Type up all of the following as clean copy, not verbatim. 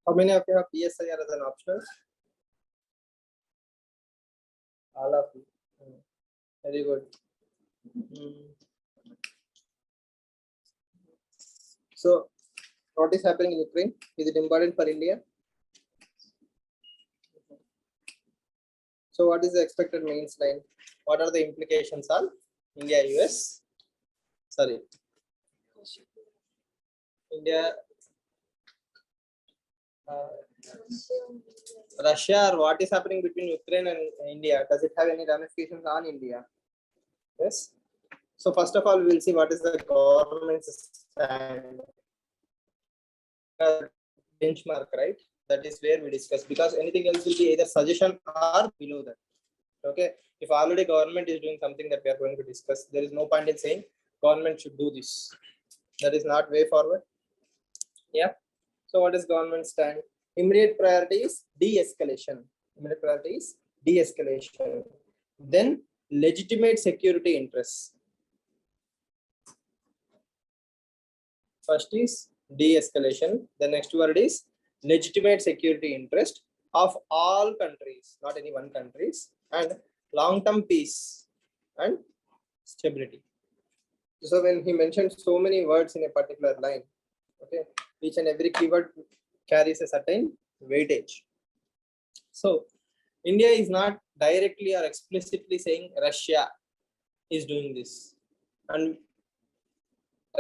How many of you have PSIR as an optional? All of you. Very good. So, what is happening in Ukraine? Is it important for India? So, what is the expected mains line? What are the implications on India, US? Sorry, India, Russia, or what is happening between Ukraine and India? Does it have any ramifications on India? Yes. So, first of all, we will see what is the government's stand. Benchmark, right? That is where we discuss, because anything else will be either suggestion or below that. Okay, if already government is doing something that we are going to discuss, there is no point in saying government should do this. That is not way forward. Yeah. So what is government stand? Immediate priority is de-escalation. Immediate priority is de-escalation. Then legitimate security interests. First is de-escalation. The next word is legitimate security interest of all countries, not any one countries, and long-term peace and stability. So when he mentioned so many words in a particular line, okay, each and every keyword carries a certain weightage. So India is not directly or explicitly saying Russia is doing this, and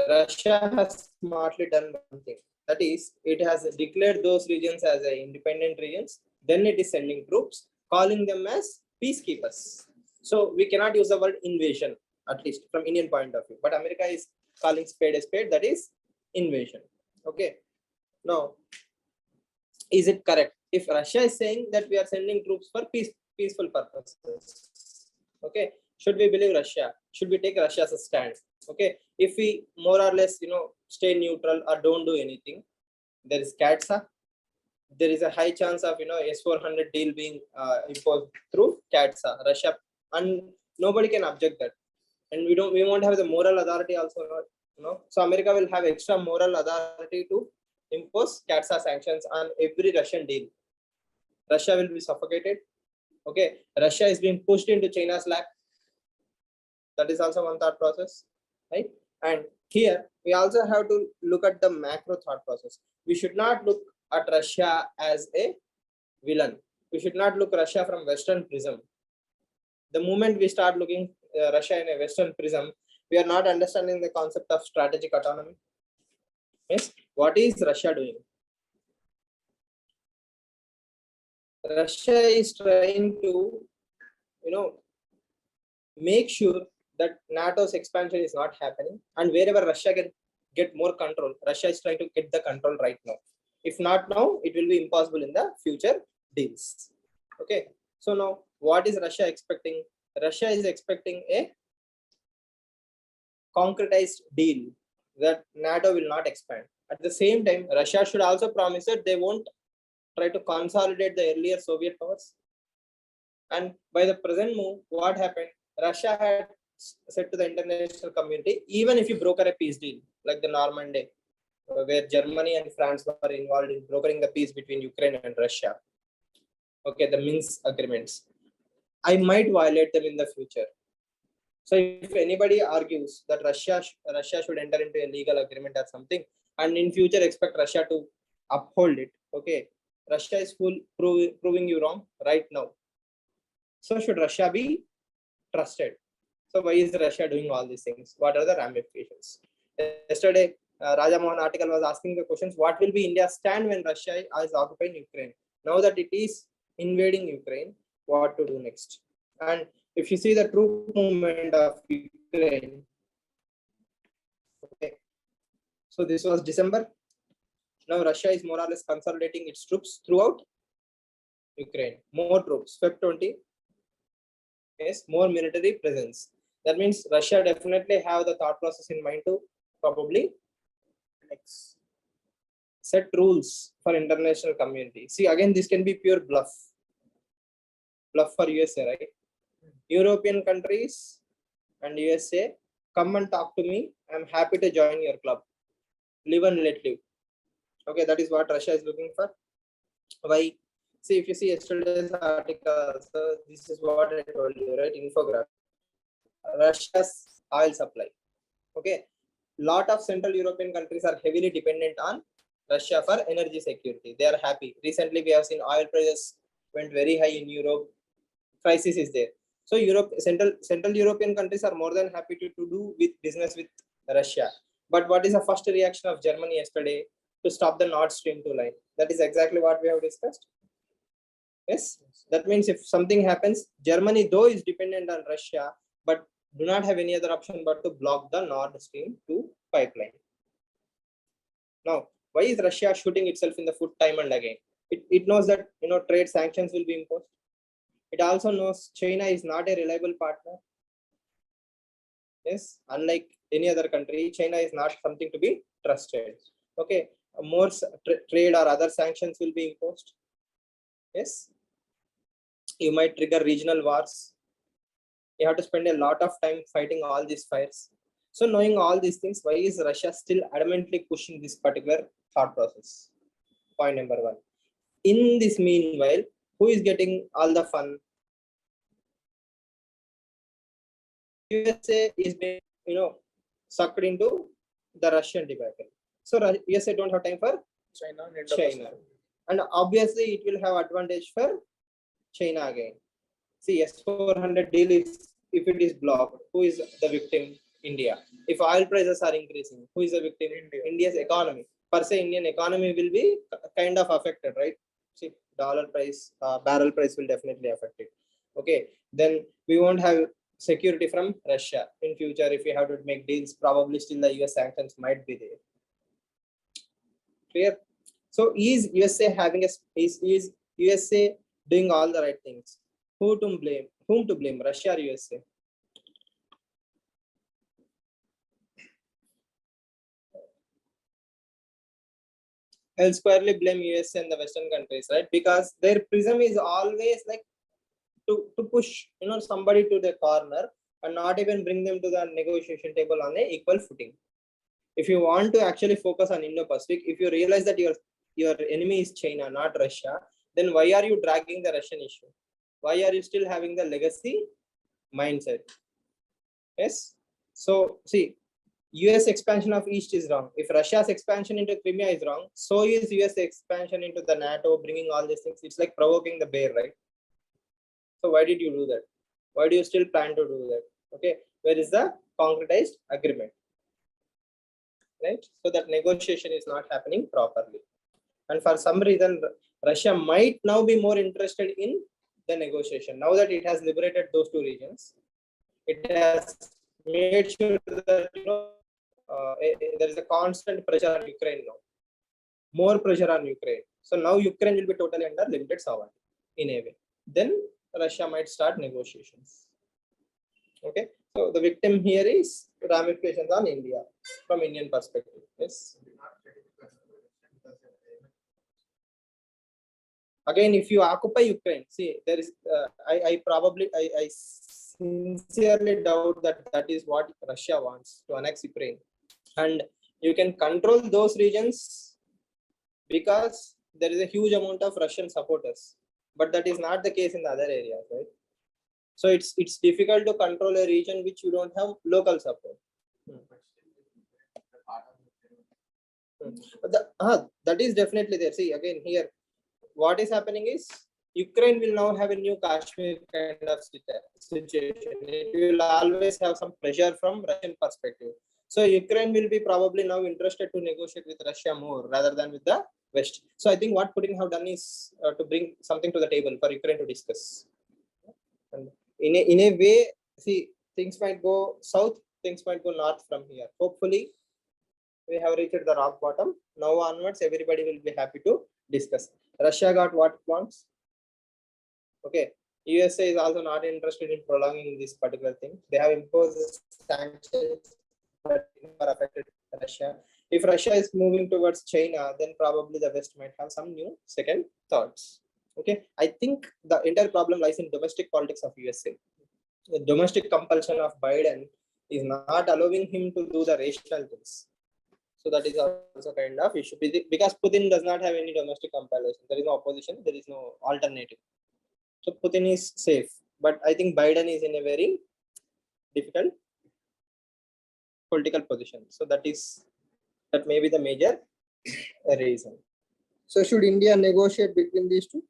Russia has smartly done one thing. That is, it has declared those regions as independent regions. Then it is sending troops, calling them as peacekeepers. So we cannot use the word invasion, at least from Indian point of view. But America is calling spade a spade. That is invasion. Okay. Now, is it correct? If Russia is saying that we are sending troops for peaceful purposes, okay, should we believe Russia? Should we take Russia as a stand? Okay, if we more or less, stay neutral or don't do anything, there is CATSA. There is a high chance of, S-400 deal being imposed through CATSA, Russia, and nobody can object that. And we won't have the moral authority also, So America will have extra moral authority to impose CATSA sanctions on every Russian deal. Russia will be suffocated. Okay, Russia is being pushed into China's lap. That is also one thought process, right? And here we also have to look at the macro thought process. We should not look at Russia as a villain. We should not look Russia from Western prism. The moment we start looking Russia in a Western prism, we are not understanding the concept of strategic autonomy. Yes, what is Russia doing? Russia is trying to, make sure that NATO's expansion is not happening, and wherever Russia can get more control, Russia is trying to get the control right now. If not now, it will be impossible in the future deals. Okay. So now, what is Russia expecting? Russia is expecting a concretized deal that NATO will not expand. At the same time, Russia should also promise that they won't try to consolidate the earlier Soviet powers. And by the present move, what happened? Russia had said to the international community, even if you broker a peace deal, like the Normandy, where Germany and France were involved in brokering the peace between Ukraine and Russia. Okay, the Minsk agreements. I might violate them in the future. So if anybody argues that Russia should enter into a legal agreement or something, and in future expect Russia to uphold it, okay, Russia is proving you wrong right now. So should Russia be trusted? So why is Russia doing all these things? What are the ramifications? Yesterday, Raja Mohan article was asking the questions, what will be India's stand when Russia is occupying Ukraine? Now that it is invading Ukraine, what to do next? And if you see the troop movement of Ukraine, okay, so this was December. Now Russia is more or less consolidating its troops throughout Ukraine. More troops, Feb 20. Yes, more military presence. That means Russia definitely have the thought process in mind to probably set rules for international community. See, again, this can be pure bluff for USA, right? European countries and USA, come and talk to me. I'm happy to join your club. Live and let live. Okay, that is what Russia is looking for. Why? See, if you see yesterday's article, so this is what I told you, right? Infographic. Russia's oil supply. Okay. Lot of Central European countries are heavily dependent on Russia for energy security. They are happy. Recently, we have seen oil prices went very high in Europe. Crisis is there. So Central European countries are more than happy to do with business with Russia. But what is the first reaction of Germany yesterday? To stop the Nord Stream 2 line. That is exactly what we have discussed. Yes, that means if something happens, Germany though is dependent on Russia, but do not have any other option but to block the Nord Stream 2 pipeline. Now, why is Russia shooting itself in the foot time and again? It knows that trade sanctions will be imposed. It also knows China is not a reliable partner. Yes, unlike any other country, China is not something to be trusted. Okay, more trade or other sanctions will be imposed. Yes, you might trigger regional wars. You have to spend a lot of time fighting all these fires. So knowing all these things, why is Russia still adamantly pushing this particular thought process? Point number one. In this meanwhile, who is getting all the fun? USA is being, sucked into the Russian debacle. So USA don't have time for China. And obviously it will have advantage for China again. See, S-400 deal is, if it is blocked, who is the victim? India. If oil prices are increasing, who is the victim? India's economy. Per se, Indian economy will be kind of affected, right? See, dollar price, barrel price will definitely affect it. Okay, then we won't have security from Russia in future. If we have to make deals, probably still the US sanctions might be there. Clear? So is USA having is USA doing all the right things? Who to blame? Whom to blame? Russia or USA? I'll squarely blame USA and the Western countries, right? Because their prism is always like to push somebody to the corner and not even bring them to the negotiation table on an equal footing. If you want to actually focus on Indo-Pacific, if you realize that your enemy is China, not Russia, then why are you dragging the Russian issue? Why are you still having the legacy mindset? Yes. So see, US expansion of East is wrong. If Russia's expansion into Crimea is wrong, so is US expansion into the NATO, bringing all these things. It's like provoking the bear, right? So why did you do that? Why do you still plan to do that? Okay, where is the concretized agreement? Right? So that negotiation is not happening properly. And for some reason, Russia might now be more interested in the negotiation. Now that it has liberated those two regions, it has made sure that there is a constant pressure on Ukraine now. More pressure on Ukraine. So now Ukraine will be totally under limited sovereignty in a way. Then Russia might start negotiations. Okay. So the victim here is ramifications on India from Indian perspective. Yes. Again, if you occupy Ukraine, see, there is, I sincerely doubt that is what Russia wants, to annex Ukraine. And you can control those regions because there is a huge amount of Russian supporters, but that is not the case in the other areas, right? So it's difficult to control a region which you don't have local support. That is definitely there. See, again here, what is happening is Ukraine will now have a new Kashmir kind of situation. It will always have some pressure from Russian perspective. So Ukraine will be probably now interested to negotiate with Russia more rather than with the West. So I think what Putin have done is to bring something to the table for Ukraine to discuss. And in a way, see, things might go south, things might go north from here. Hopefully, we have reached the rock bottom. Now onwards, everybody will be happy to discuss. Russia got what it wants. Okay. USA is also not interested in prolonging this particular thing. They have imposed sanctions that are affected Russia. If Russia is moving towards China, then probably the West might have some new second thoughts. Okay. I think the entire problem lies in domestic politics of USA. The domestic compulsion of Biden is not allowing him to do the rational things. So that is also kind of issue because Putin does not have any domestic compilation. There is no opposition. There is no alternative. So Putin is safe, but I think Biden is in a very difficult political position. So that may be the major reason. So should India negotiate between these two?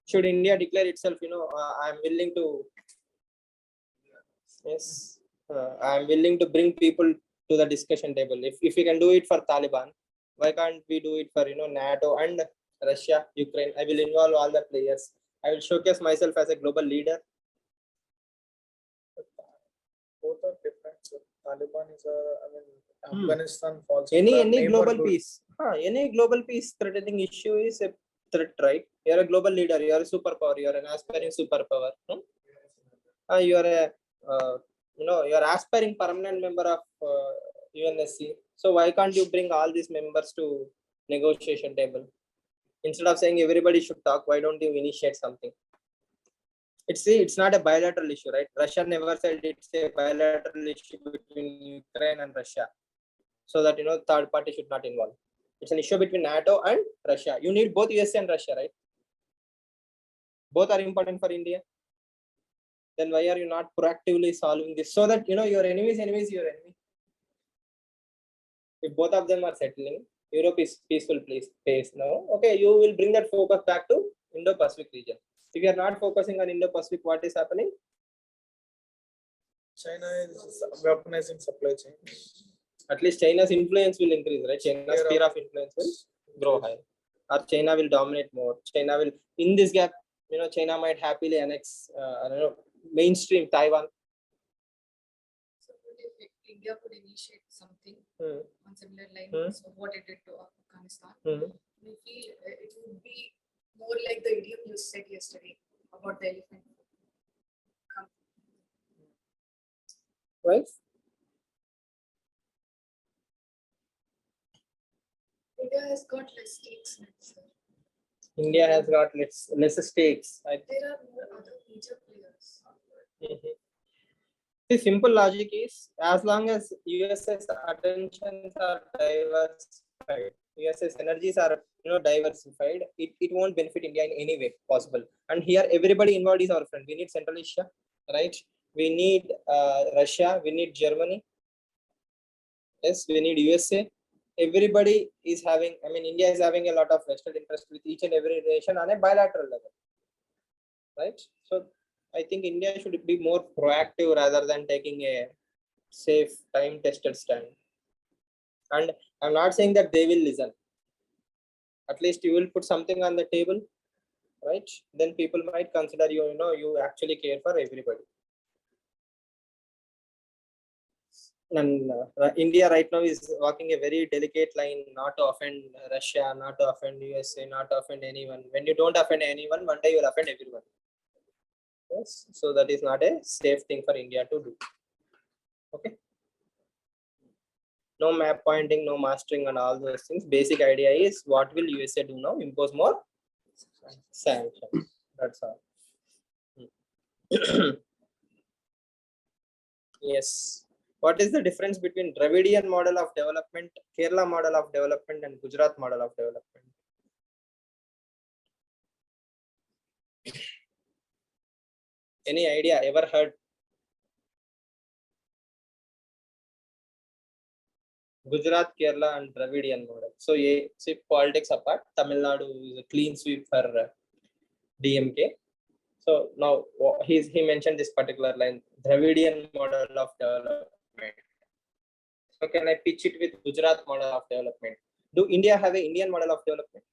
Should India declare itself, I'm willing to, yes, I'm willing to bring people to the discussion table. If we can do it for Taliban, why can't we do it for, NATO and Russia, Ukraine? I will involve all the players. I will showcase myself as a global leader. Both are different. So Taliban is Afghanistan falls. Any global peace. Any global peace threatening issue is a threat, right? You're a global leader. You're a superpower. You're an aspiring superpower. You're a you're aspiring permanent member of UNSC. So why can't you bring all these members to negotiation table? Instead of saying everybody should talk, why don't you initiate something? It's not a bilateral issue, right? Russia never said it's a bilateral issue between Ukraine and Russia, so that third party should not involve. It's an issue between NATO and Russia. You need both USA and Russia, right? Both are important for India. Then why are you not proactively solving this so that your enemy's enemy is your enemy? If both of them are settling, Europe is peaceful place now. Okay, you will bring that focus back to Indo-Pacific region. If you are not focusing on Indo-Pacific, what is happening? China is weaponizing supply chain. At least China's influence will increase, right? China's sphere of influence will grow high, or China will dominate more. China will, in this gap, China might happily annex, mainstream Taiwan. So if India could initiate something on similar lines of what it did to Afghanistan, we feel it would be more like the idiom you said yesterday about the elephant. Right? India has got less stakes now, sir. India has got less stakes. There are more other major players. The simple logic is, as long as US's attentions are diversified, US's energies are diversified, it won't benefit India in any way possible. And here everybody involved is our friend. We need Central Asia, right? We need Russia, we need Germany. Yes, we need USA. Everybody is having, India is having a lot of vested interest with each and every nation on a bilateral level, right? So I think India should be more proactive rather than taking a safe, time-tested stand. And I'm not saying that they will listen. At least you will put something on the table, right? Then people might consider you actually care for everybody. And India right now is walking a very delicate line, not to offend Russia, not to offend USA, not to offend anyone. When you don't offend anyone, one day you will offend everyone. Yes, so that is not a safe thing for India to do. Okay. No map pointing, no mastering, and all those things. Basic idea is, what will USA do now? Impose more sanctions. That's all. Yes. What is the difference between Dravidian model of development, Kerala model of development, and Gujarat model of development? Any idea? Ever heard? Gujarat, Kerala, and Dravidian model. So, see, politics apart, Tamil Nadu is a clean sweep for DMK. So now he mentioned this particular line, Dravidian model of development. So can I pitch it with Gujarat model of development? Do India have an Indian model of development?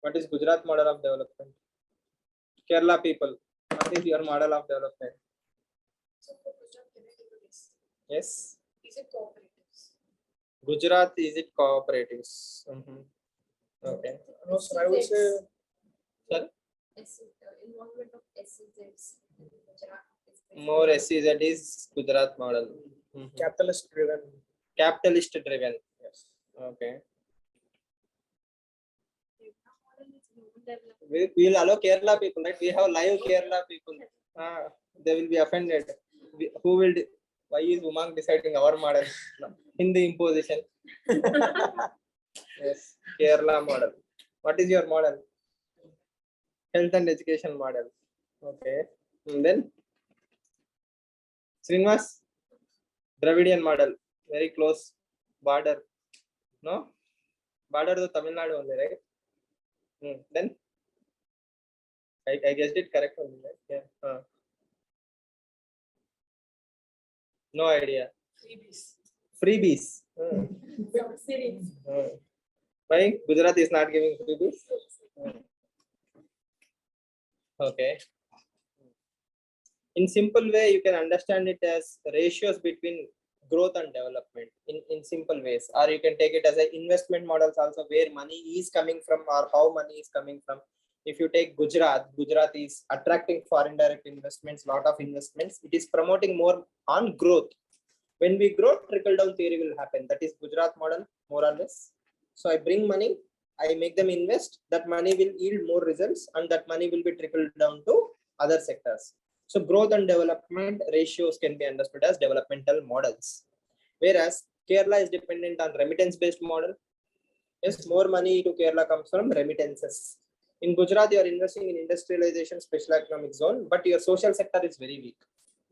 What is Gujarat model of development? Kerala people, what is your model of development? So for Gujarat, can I do this? Yes. Is it cooperatives? Gujarat, is it cooperatives? Okay. No, so I would say, Sorry? Involvement of SEZs. More SEZ is Gujarat model. capitalist driven. Capitalist driven. Yes. Okay. We will allow Kerala people, right? We have live Kerala people. They will be offended. Who will? Why is Umang deciding our model? No. Hindi imposition. Yes, Kerala model. What is your model? Health and education model. Okay. And then Srinivas, Dravidian model. Very close border. No? Border to Tamil Nadu only, right? Then I guessed it correct only, right? Yeah. No idea. Freebies. Freebies. Subsidies. Why? Gujarat is not giving freebies? Okay. In simple way, you can understand it as ratios between growth and development in simple ways. Or you can take it as an investment models also, where money is coming from or how money is coming from. If you take Gujarat is attracting foreign direct investments, lot of investments. It is promoting more on growth. When we grow, trickle down theory will happen. That is Gujarat model, more or less. So I bring money, I make them invest, that money will yield more results, and that money will be trickled down to other sectors. So growth and development ratios can be understood as developmental models. Whereas Kerala is dependent on remittance-based model. Yes, more money to Kerala comes from remittances. In Gujarat, you are investing in industrialization, special economic zone, but your social sector is very weak.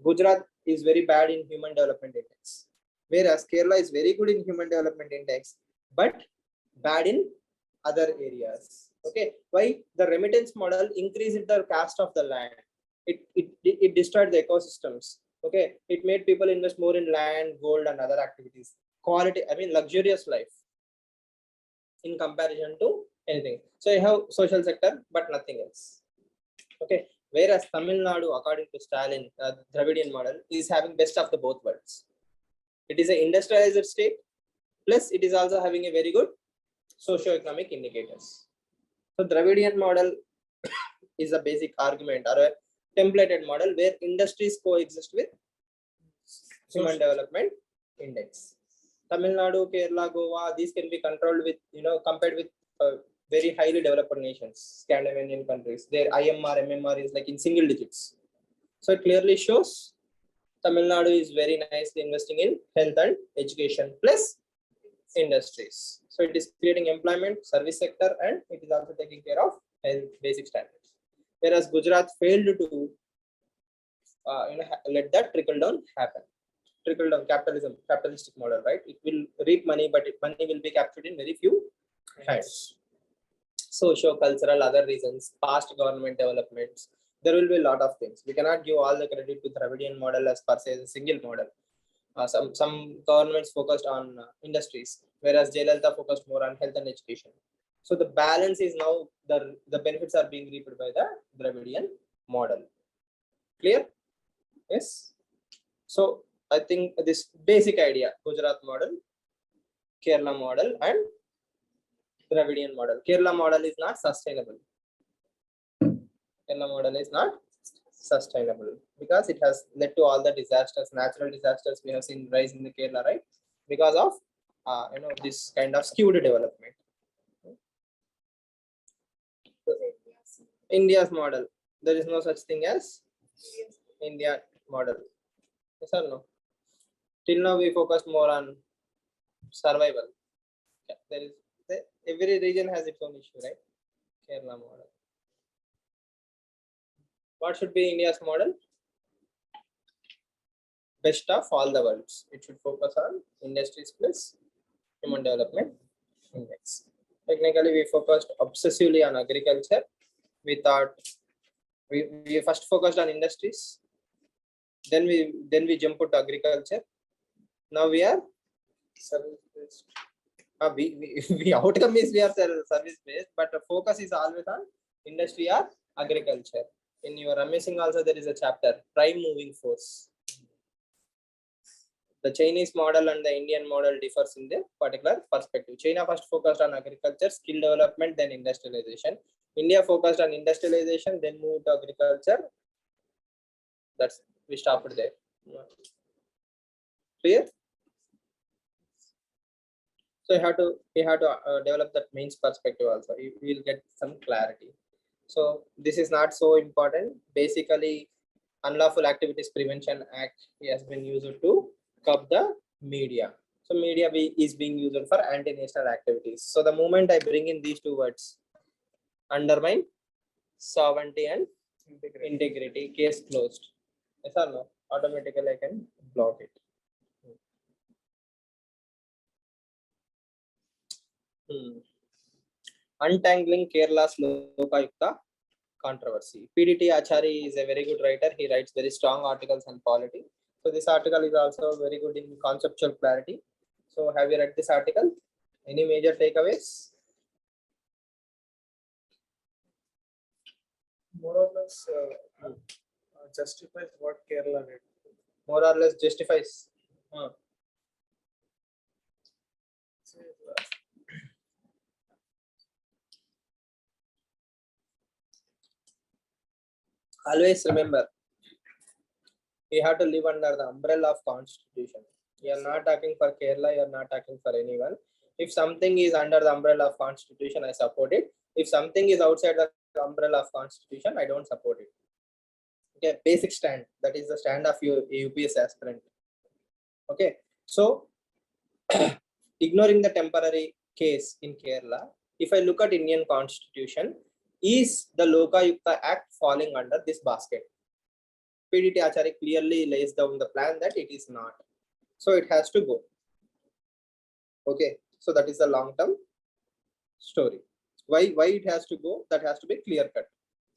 Gujarat is very bad in human development index, whereas Kerala is very good in human development index, but bad in other areas. Okay, why? The remittance model increased the cost of the land. It destroyed the ecosystems. Okay, it made people invest more in land, gold, and other activities. Quality, I mean, luxurious life in comparison to anything. So you have social sector, but nothing else. Okay, whereas Tamil Nadu, according to Stalin, Dravidian model, is having best of the both worlds. It is an industrialized state, plus it is also having a very good socio-economic indicators. So Dravidian model is a basic argument or a templated model where industries coexist with human development index. Tamil Nadu, Kerala, Goa, these can be controlled with, compared with very highly developed nations, Scandinavian countries. Their IMR, MMR is like in single digits. So it clearly shows Tamil Nadu is very nicely investing in health and education plus industries. So it is creating employment, service sector, and it is also taking care of health basic standards. Whereas Gujarat failed to let that trickle down happen. Trickle down capitalistic model, right? It will reap money, but money will be captured in very few hands. Socio-cultural, other reasons, past government developments. There will be a lot of things. We cannot give all the credit to Dravidian model as per se as a single model. Some governments focused on industries, whereas Jayalalitha focused more on health and education. So the balance is now the benefits are being reaped by the Dravidian model. Clear? Yes. So I think this basic idea: Gujarat model, Kerala model, and Dravidian model. Kerala model is not sustainable. Kerala model is not sustainable because it has led to all the disasters, natural disasters we have seen rise in the Kerala, right? Because of this kind of skewed development. India's model. There is no such thing as India model. Yes or no? Till now we focused more on survival. There is every region has its own issue, right? Kerala model. What should be India's model? Best of all the worlds. It should focus on industries plus human development index. Technically, we focused obsessively on agriculture. We thought we first focused on industries. Then we jump to agriculture. Now we are service based. We outcome is we are service based, but the focus is always on industry or agriculture. In your amazing also there is a chapter, prime moving force. The Chinese model and the Indian model differs in their particular perspective. China first focused on agriculture, skill development, then industrialization. India focused on industrialization, then moved to agriculture. That's we stopped there. Clear? So you have to develop that means perspective also. You will get some clarity. So this is not so important. Basically, Unlawful Activities Prevention Act has been used to curb the media. So media is being used for anti-national activities. So the moment I bring in these two words, undermine sovereignty and integrity, case closed. Yes or no? Automatically I can block it. Untangling Kerala's Lokayukta controversy. PDT Achari is a very good writer. He writes very strong articles on polity. So this article is also very good in conceptual clarity. So have you read this article? Any major takeaways? More or less justifies what Kerala did. More or less justifies. See, Always remember, we have to live under the umbrella of Constitution. You are not talking for Kerala, you are not talking for anyone. If something is under the umbrella of Constitution, I support it. If something is outside the umbrella of Constitution, I don't support it. Okay, basic stand. That is the stand of your UPS aspirant. Okay, so ignoring the temporary case in Kerala, if I look at Indian Constitution, is the Lokayukta Act falling under this basket? PDT Acharya clearly lays down the plan that it is not. So it has to go. Okay, so that is the long-term story. Why it has to go? That has to be clear-cut.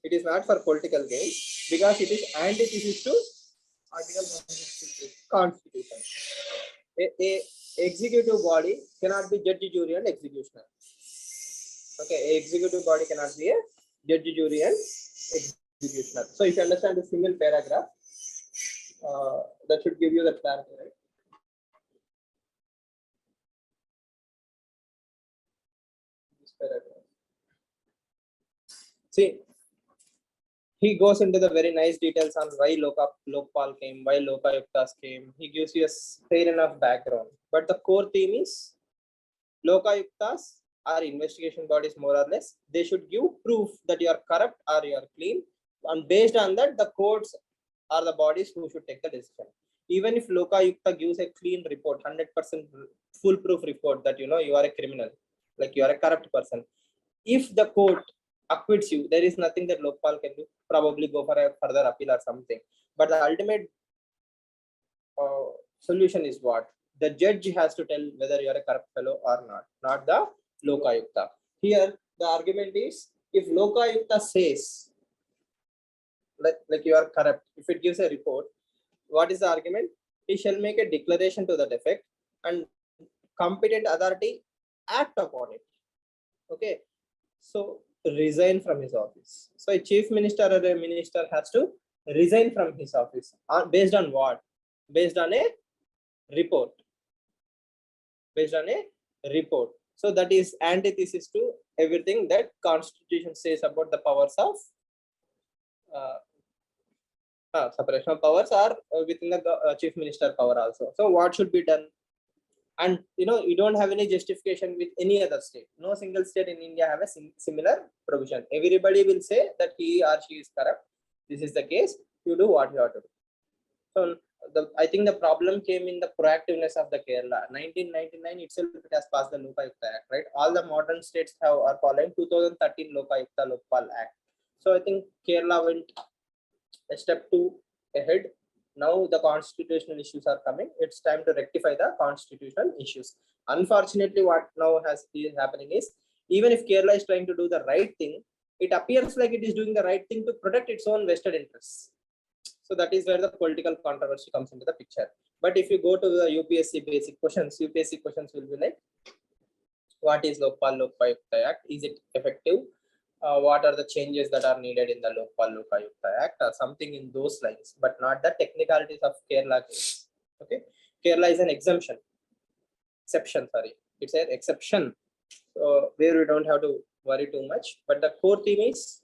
It is not for political gain because it is antithesis to Article 163 Constitution. A executive body cannot be judge, jury, and executioner. Okay, a executive body cannot be a judge, jury, and executioner. So if you understand the single paragraph, that should give you the clarity, right? This paragraph. See, he goes into the very nice details on why Lokpal came, why Lokayuktas came. He gives you a fair enough background. But the core theme is Lokayuktas are investigation bodies more or less. They should give proof that you are corrupt or you are clean. And based on that, the courts are the bodies who should take the decision. Even if Lokayukta gives a clean report, 100% foolproof report that you are a criminal, like you are a corrupt person. If the court acquits you, there is nothing that Lokpal can do. Probably go for a further appeal or something. But the ultimate solution is what? The judge has to tell whether you are a corrupt fellow or not the Lokayukta. Here, the argument is if Lokayukta says like you are corrupt, if it gives a report, what is the argument? He shall make a declaration to that effect and competent authority act upon it. Okay, so resign from his office. So a chief minister or a minister has to resign from his office based on what? Based on a report. Based on a report. So that is antithesis to everything that Constitution says about the powers of separation of powers are within the chief minister power also. So what should be done? And you don't have any justification with any other state. No single state in India have a similar provision. Everybody will say that he or she is corrupt. This is the case. You do what you have to do. So I think the problem came in the proactiveness of the Kerala. 1999 itself it has passed the Lokayukta Act, right? All the modern states are following 2013 Lokayukta Lokpal Act. So I think Kerala went a step two ahead. Now the constitutional issues are coming. It's time to rectify the constitutional issues. Unfortunately, what now has been happening is even if Kerala is trying to do the right thing, it appears like it is doing the right thing to protect its own vested interests. So that is where the political controversy comes into the picture. But if you go to the UPSC basic questions, UPSC questions will be like, what is Lokpal Lokayukta Act? Is it effective? What are the changes that are needed in the Lokpal Lokayukta Act or something in those lines, but not the technicalities of Kerala case. Okay, Kerala is an exception. Sorry, it's an exception. So where we don't have to worry too much. But the core theme is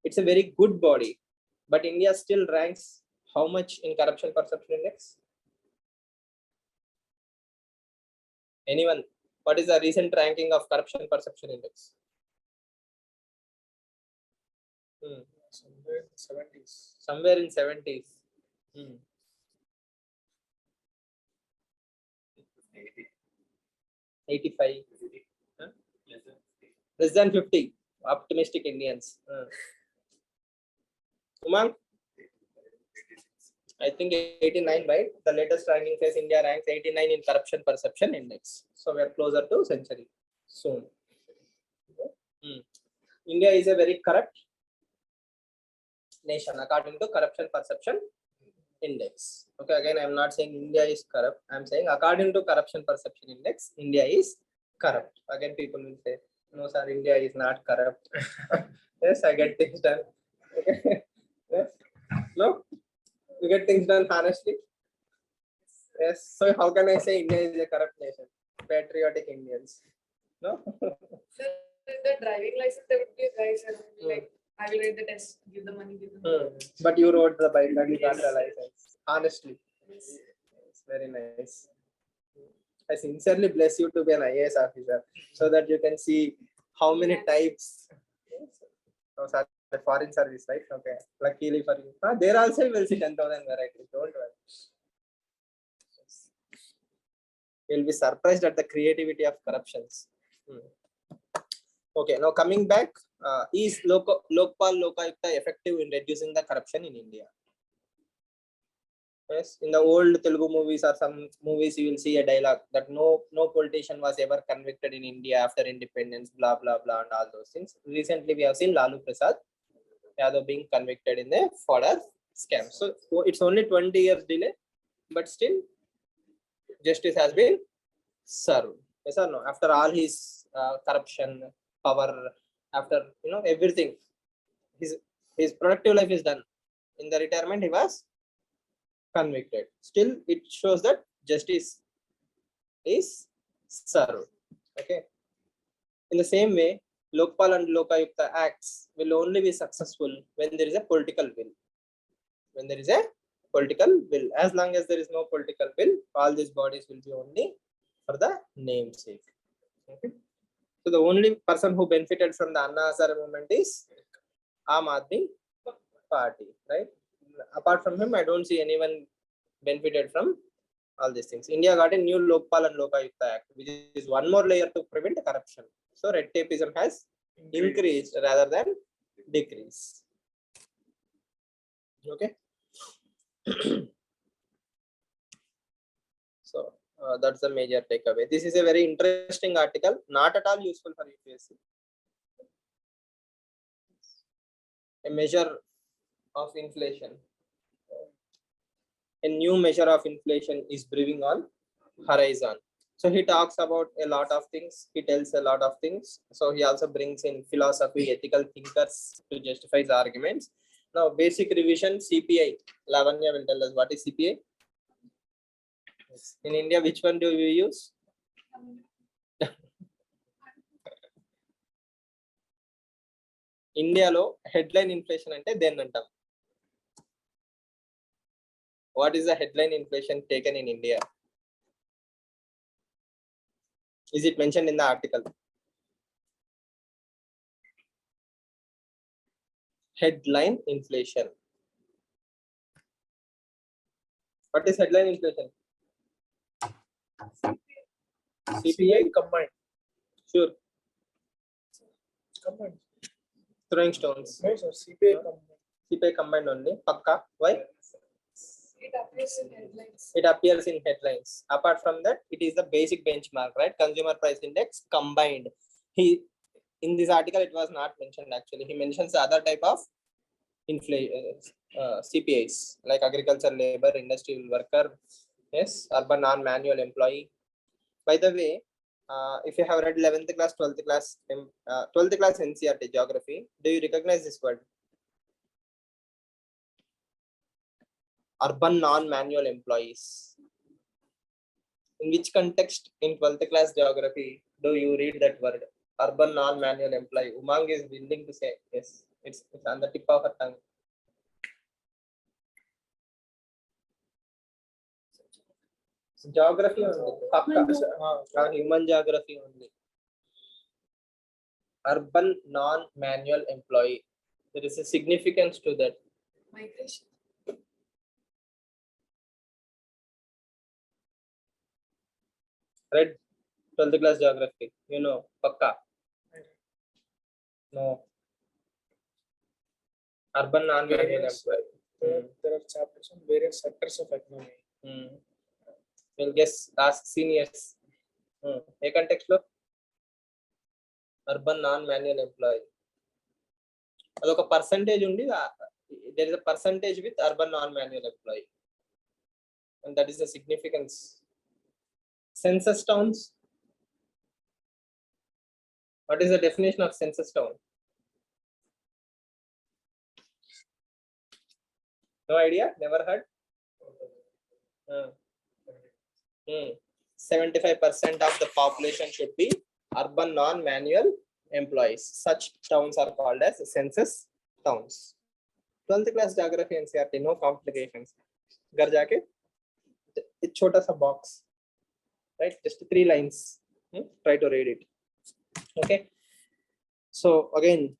it's a very good body, but India still ranks how much in corruption perception index? Anyone? What is the recent ranking of corruption perception index? Somewhere in 70s. Somewhere in 70s. 85. Huh? Less than 50. Optimistic Indians. Umang? I think 89, right? The latest ranking says India ranks 89 in corruption perception index. So we are closer to century soon. India is a very corrupt nation according to corruption perception index. Okay, again, I am not saying India is corrupt. I am saying according to corruption perception index, India is corrupt. Again, people will say, no, sir, India is not corrupt. Yes, I get things done. Okay. Yes. No, you get things done honestly. Yes. So how can I say India is a corrupt nation? Patriotic Indians. No. Sir, the driving license, there would be a guy sir, who will be like, I will write the test, give the money, give the money. But you wrote the bike and you got the license. Honestly. Yes. It's very nice. I sincerely bless you to be an IAS officer so that you can see how many types. Oh, sorry, foreign service, right? Okay. Luckily for you. There also you will see 10,000 varieties. Don't worry. You'll be surprised at the creativity of corruptions. Okay, now coming back, is Lokpal Lokayukta effective in reducing the corruption in India? Yes, in the old Telugu movies or some movies, you will see a dialogue that no politician was ever convicted in India after independence, blah blah blah, and all those things. Recently, we have seen Lalu Prasad Yadav being convicted in a fodder scam. So it's only 20 years delay, but still justice has been served. Yes or no? After all his corruption, power, after everything, his productive life is done. In the retirement, he was convicted. Still, it shows that justice is served. Okay. In the same way, Lokpal and Lokayukta acts will only be successful when there is a political will. When there is a political will. As long as there is no political will, all these bodies will be only for the namesake. Okay. So the only person who benefited from the Anna Hazare movement is Aam Aadmi Party, right? Apart from him, I don't see anyone benefited from all these things. India got a new Lokpal and Lokayukta Act, which is one more layer to prevent corruption. So red tapeism has increased rather than decreased. Okay. So that's the major takeaway. This is a very interesting article, not at all useful for UPSC. A measure of inflation. A new measure of inflation is brewing on horizon. So he talks about a lot of things. He tells a lot of things. So he also brings in philosophy, ethical thinkers to justify his arguments. Now, basic revision, CPI. Lavanya will tell us what is CPI. In India, which one do we use? Indialo headline inflation ante then antam. What is the headline inflation taken in India? Is it mentioned in the article? Headline inflation. What is headline inflation? CPI combined. Sure. Combined. Throwing stones. No, sir. CPI combined. CPI combined only. Pakka. Why? It appears in headlines. It appears in headlines. Apart from that, it is the basic benchmark, right? Consumer price index combined. In this article, it was not mentioned actually. He mentions the other type of inflation, CPIs, like agriculture labor, industrial worker, yes, urban non-manual employee. By the way, if you have read 11th class, 12th class NCERT geography, do you recognize this word? Urban non-manual employees. In which context in 12th class geography do you read that word? Urban non-manual employee. Umang is willing to say yes. It's on the tip of her tongue. Geography only. Human geography only. Urban non-manual employee. There is a significance to that. Migration. Right? 12th class geography. You know, Pakka. No. Urban non-manual employee. There are chapters on various sectors of economy. We'll guess, ask seniors. A context lo? Urban non-manual employee. అదొక percentage undi. There is a percentage with urban non-manual employee. And that is the significance. Census towns. What is the definition of census town? No idea? Never heard? 75% of the population should be urban non-manual employees. Such towns are called as census towns. 12th class geography NCERT, no complications. घर जाके एक छोटा सा box, right? Just 3 lines. Try to read it. Okay. So again,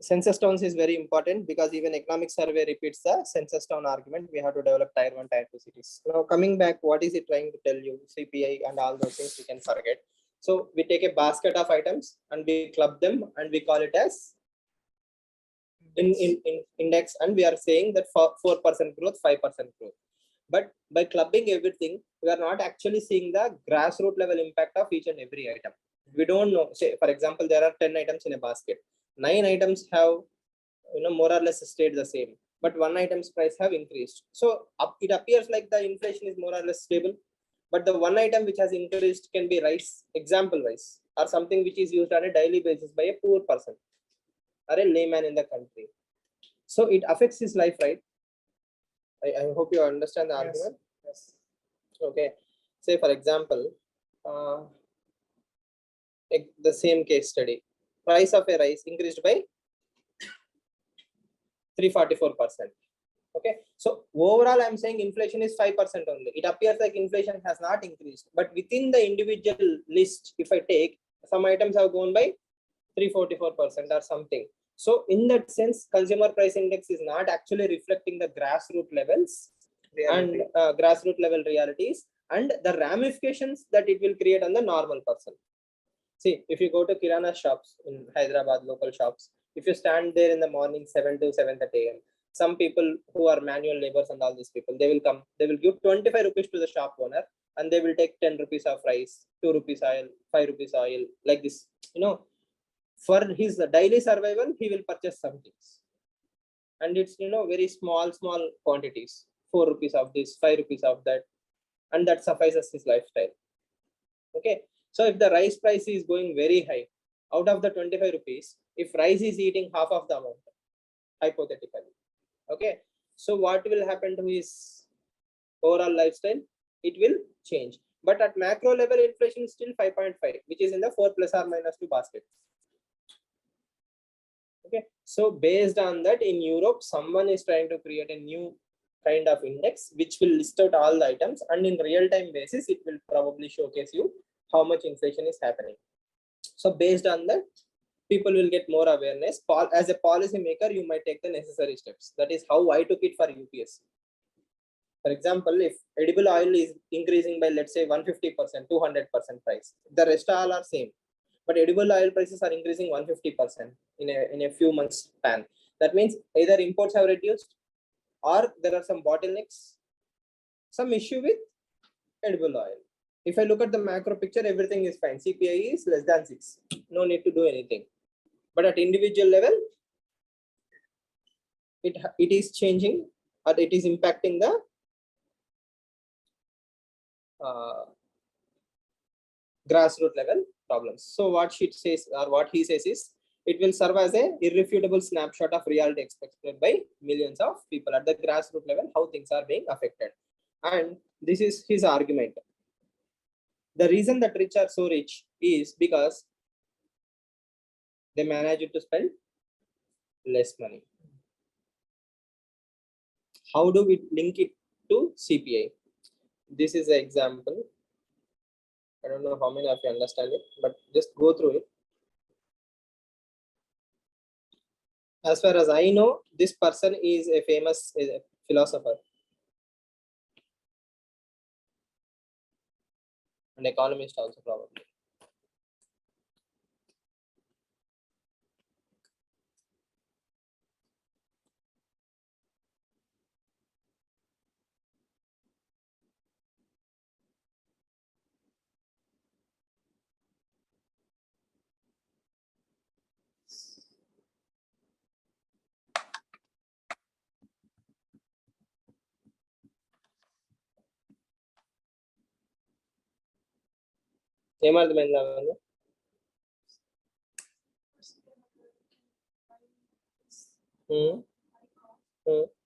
census towns is very important because even economic survey repeats the census town argument. We have to develop tier 1, tier 2 cities. Now coming back, what is it trying to tell you? CPI and all those things we can forget. So we take a basket of items and we club them and we call it as in index, and we are saying that for 4% growth, 5% growth. But by clubbing everything, we are not actually seeing the grassroots level impact of each and every item. We don't know. Say, for example, there are 10 items in a basket. 9 items have, more or less stayed the same, but 1 item's price have increased. So it appears like the inflation is more or less stable, but the 1 item which has increased can be rice, example wise, or something which is used on a daily basis by a poor person or a layman in the country. So it affects his life, right? I hope you understand the argument. Yes. Okay. Say for example, the same case study. Price of a rice increased by 344%. Okay. So overall, I'm saying inflation is 5% only. It appears like inflation has not increased, but within the individual list, if I take, some items have gone by 344% or something. So in that sense, consumer price index is not actually reflecting the grassroots levels and grassroots level realities and the ramifications that it will create on the normal person. See, if you go to Kirana shops in Hyderabad, local shops, if you stand there in the morning 7 to 7:30 a.m., some people who are manual laborers and all these people, they will come, they will give 25 rupees to the shop owner and they will take 10 rupees of rice, 2 rupees oil, 5 rupees oil, like this. For his daily survival, he will purchase some things. And it's, very small quantities, 4 rupees of this, 5 rupees of that, and that suffices his lifestyle. Okay. So if the rice price is going very high, out of the 25 rupees, if rice is eating half of the amount, hypothetically, okay, so what will happen to his overall lifestyle? It will change. But at macro level, inflation is still 5.5, which is in the 4 plus or minus 2 basket. Okay, so based on that, in Europe, someone is trying to create a new kind of index which will list out all the items, and in real-time basis, it will probably showcase you how much inflation is happening. So based on that, people will get more awareness. As a policy maker, you might take the necessary steps. That is how I took it for UPSC. For example, if edible oil is increasing by, let's say, 150%, 200% price, the rest all are same. But edible oil prices are increasing 150% in a few months span. That means either imports have reduced or there are some bottlenecks, some issue with edible oil. If I look at the macro picture, everything is fine. CPI is less than 6. No need to do anything. But at individual level, it is changing or it is impacting the grassroots level problems. So what she says or what he says is, it will serve as a irrefutable snapshot of reality expected by millions of people at the grassroots level, how things are being affected. And this is his argument. The reason that rich are so rich is because they manage to spend less money. How do we link it to CPI? This is an example. I don't know how many of you understand it, but just go through it. As far as I know, this person is a famous philosopher and economist also probably. ఏమర్థమైంది అవన్నీ?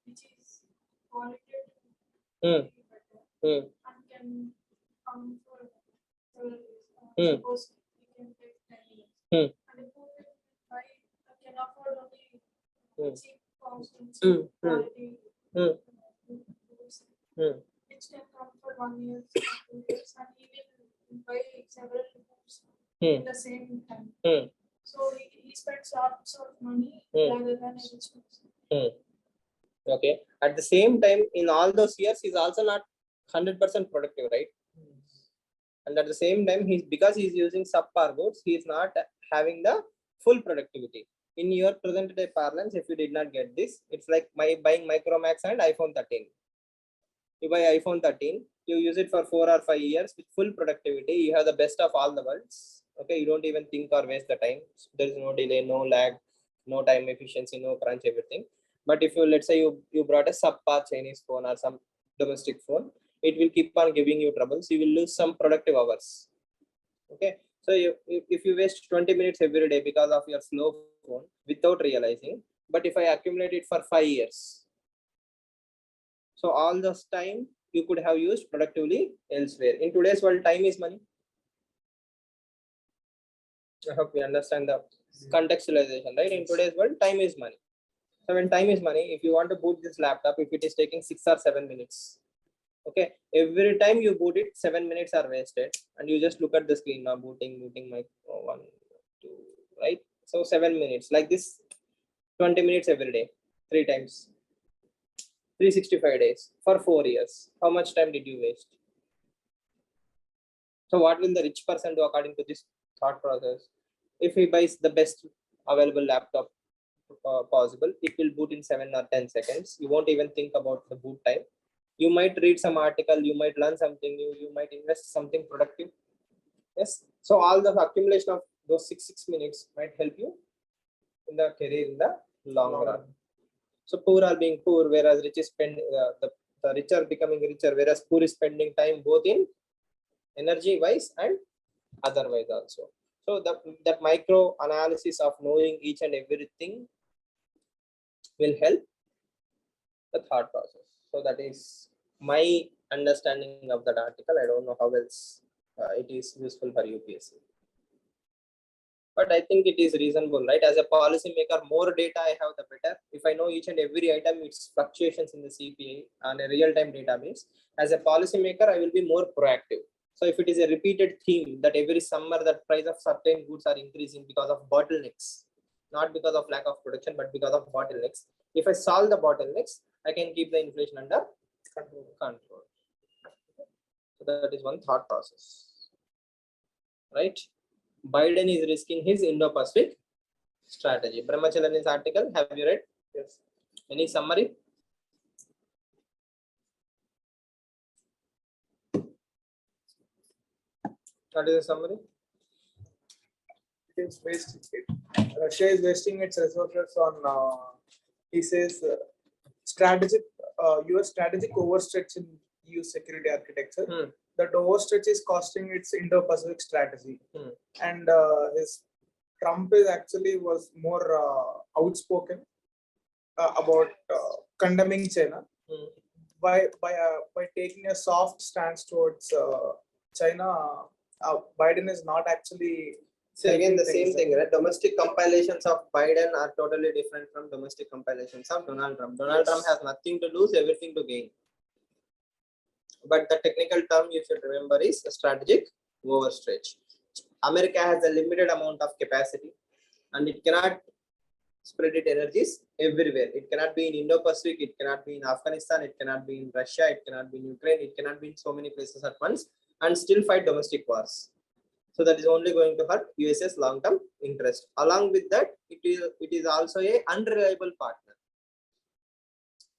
Which is qualitative Hmm. and can come for several years. Suppose we can take 10 years. And if we buy, can afford only cheap costumes, quality, which can come for 1 year, 2 years, and he will buy several books in the same time. So he spends lots of money rather than a rich person. Okay. At the same time, in all those years, he's also not 100% productive, right? And at the same time, because he's using subpar goods, he's not having the full productivity. In your present day parlance, if you did not get this, it's like buying Micromax and iPhone 13. You buy iPhone 13, you use it for 4 or 5 years with full productivity. You have the best of all the worlds. Okay, you don't even think or waste the time. There is no delay, no lag, no time efficiency, no crunch, everything. But if you, let's say you brought a subpar Chinese phone or some domestic phone, it will keep on giving you troubles. You will lose some productive hours. Okay, so if you waste 20 minutes every day because of your slow phone without realizing, but if I accumulate it for 5 years, so all this time you could have used productively elsewhere. In today's world, time is money. I hope we understand the contextualization, right? In today's world, time is money. So when time is money, if you want to boot this laptop, if it is taking 6 or 7 minutes, okay, every time you boot it, 7 minutes are wasted, and you just look at the screen now, booting my 1, 2, right? So 7 minutes, like this, 20 minutes every day, 3 times, 365 days for 4 years. How much time did you waste? So what will the rich person do according to this thought process? If he buys the best available laptop possible, it will boot in 7 or 10 seconds. You won't even think about the boot time. You might read some article, you might learn something new, you might invest something productive. Yes. So all the accumulation of those 6 minutes might help you in the career in the long run. So poor are being poor, whereas rich is spending, the rich are becoming richer, whereas poor is spending time both in energy wise and otherwise also. So that micro analysis of knowing each and everything will help the thought process. So that is my understanding of that article. I don't know how else it is useful for UPSC. But I think it is reasonable, right? As a policy maker, more data I have, the better. If I know each and every item, its fluctuations in the CPI on a real-time database, as a policy maker, I will be more proactive. So if it is a repeated theme that every summer the price of certain goods are increasing because of bottlenecks, not because of lack of production, but because of bottlenecks. If I solve the bottlenecks, I can keep the inflation under control. So that is one thought process, right? Biden is risking his Indo-Pacific strategy. Brahmachalani's article, have you read? Yes. Any summary? What is the summary? Russia is wasting its resources on, he says, strategic, US strategic overstretch in EU security architecture. That overstretch is costing its Indo-Pacific strategy. And his Trump is actually was more outspoken about condemning China by taking a soft stance towards China. Biden is not actually. So again, the same thing, right? Domestic compilations of Biden are totally different from domestic compilations of Donald Trump. Donald Trump has nothing to lose, everything to gain. But the technical term you should remember is a strategic overstretch. America has a limited amount of capacity, and it cannot spread its energies everywhere. It cannot be in Indo-Pacific, it cannot be in Afghanistan, it cannot be in Russia, it cannot be in Ukraine, it cannot be in so many places at once and still fight domestic wars. So that is only going to hurt USA's long-term interest. Along with that, it is also a unreliable partner.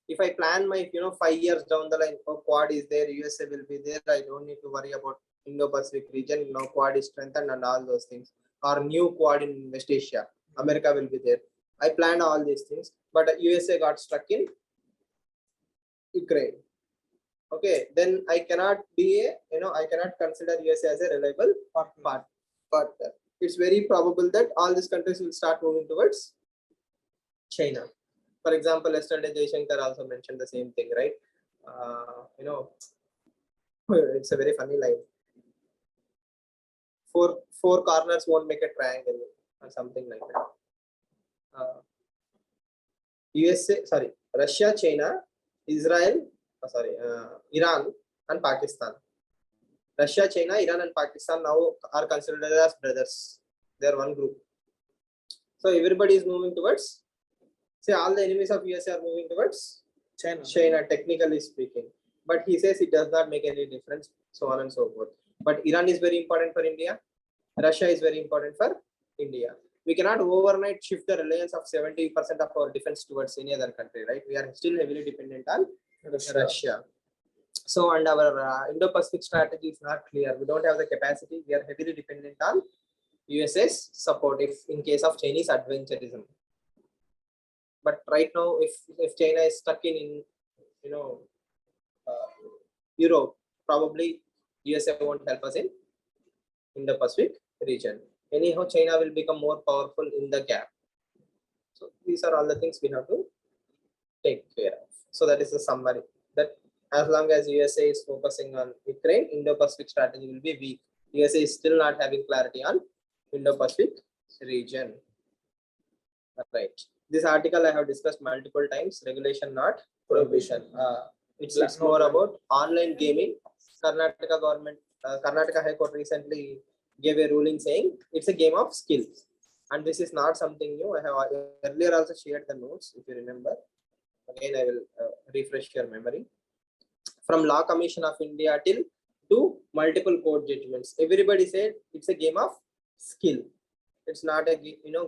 If I plan my 5 years down the line, Quad is there, USA will be there, I don't need to worry about Indo-Pacific region, Quad is strengthened and all those things. Or new Quad in West Asia, America will be there. I planned all these things, but USA got stuck in Ukraine. Okay, then I cannot be I cannot consider USA as a reliable partner. It's very probable that all these countries will start moving towards China. For example, yesterday Jaishankar also mentioned the same thing, right? It's a very funny line. Four corners won't make a triangle or something like that. Russia, China, Israel, Iran and Pakistan. Russia, China, Iran and Pakistan now are considered as brothers. They are one group. So everybody is moving towards, all the enemies of USA are moving towards China, technically speaking. But he says it does not make any difference, so on and so forth. But Iran is very important for India. Russia is very important for India. We cannot overnight shift the reliance of 70% of our defense towards any other country, right? We are still heavily dependent on Russia. So, and our Indo-Pacific strategy is not clear. We don't have the capacity. We are heavily dependent on USA's support if in case of Chinese adventurism. But right now, if China is stuck in Europe, probably USA won't help us in the Pacific region. Anyhow, China will become more powerful in the gap. So these are all the things we have to take care of. So that is the summary. That as long as USA is focusing on Ukraine, Indo-Pacific strategy will be weak. USA is still not having clarity on Indo-Pacific region. Right. This article I have discussed multiple times. Regulation, not prohibition. It's more about online gaming. Karnataka government, Karnataka High Court recently gave a ruling saying it's a game of skills, and this is not something new. I have earlier also shared the notes, if you remember. Again, I will refresh your memory. From Law Commission of India till to multiple court judgments, everybody said it's a game of skill. It's not a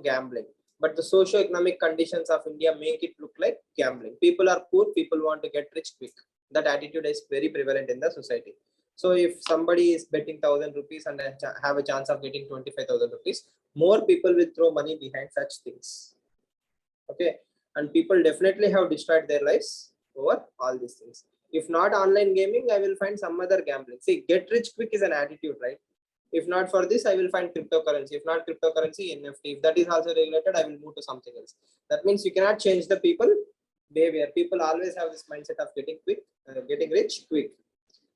gambling. But the socio-economic conditions of India make it look like gambling. People are poor. People want to get rich quick. That attitude is very prevalent in the society. So if somebody is betting 1,000 rupees and have a chance of getting 25,000 rupees, more people will throw money behind such things. Okay, and people definitely have destroyed their lives over all these things. If not online gaming, I will find some other gambling. See, get rich quick is an attitude, right? If not for this, I will find cryptocurrency. If not cryptocurrency, NFT. If that is also regulated, I will move to something else. That means you cannot change the people behavior. People always have this mindset of getting rich quick.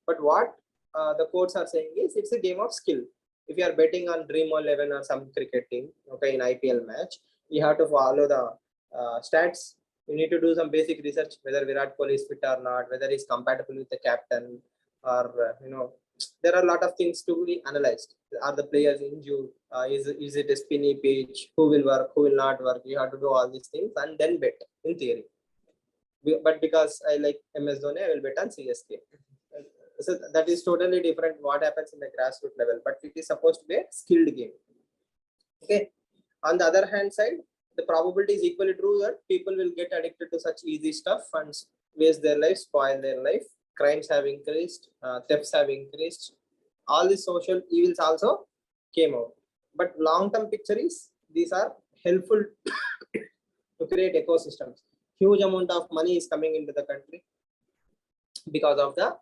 But what the courts are saying is it's a game of skill. If you are betting on Dream 11 or some cricket team, okay, in IPL match, you have to follow the stats. You need to do some basic research whether Virat Kohli is fit or not, whether he's compatible with the captain, or there are a lot of things to be analyzed. Are the players injured? Is it a spinny pitch? Who will work? Who will not work? You have to do all these things and then bet in theory. But because I like MS Dhoni, I will bet on CSK. So that is totally different what happens in the grassroots level, but it is supposed to be a skilled game. Okay. On the other hand side, the probability is equally true that people will get addicted to such easy stuff and waste their life, spoil their life. Crimes have increased, thefts have increased. All these social evils also came out. But long-term picture is these are helpful to create ecosystems. Huge amount of money is coming into the country because of the